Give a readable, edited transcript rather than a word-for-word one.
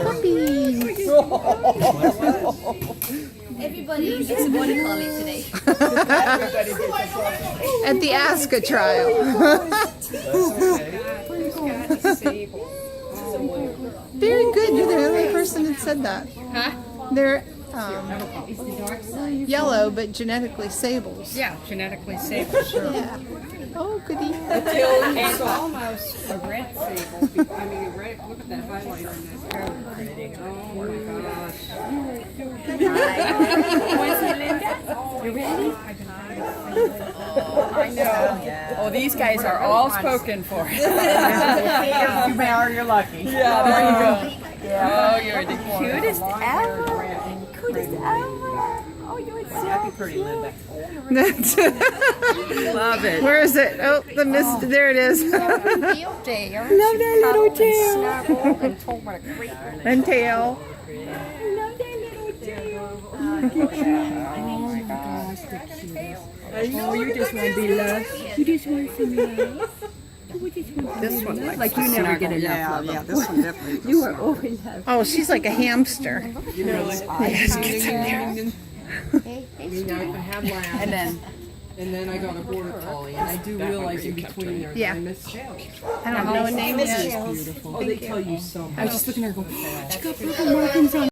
Puppies. Everybody gets a body collie today. At the Aska trial. Very good. You're the only person that said that. Huh? They're yellow, but genetically sables. Yeah, genetically sable, sure. Yeah. Oh, goody. It's almost a red sable. I mean, a red. Look at that highlighter in that coat. Oh my gosh. You ready? I know. Oh, these guys are all spoken for. If you are, you're lucky. Yeah, there you go. Oh, you're the Cutest ever. Cutest ever. Oh, you're so Happy pretty Linda. Love it. Where is it? Oh, the mist. There it is. Love that little tail. And tail. Oh, you just want to be loved. You just want some love. This one, Like you never get enough love. Yeah, this one definitely. You are always loved. Oh, she's like a hamster. You know, Yes, get in there. I have labs, and then I got a border collie, and I do realize in between there Yeah. that I miss Shell. I don't know what name it is. Beautiful. Oh, they tell you so much. I was just looking at her going, she got purple markings on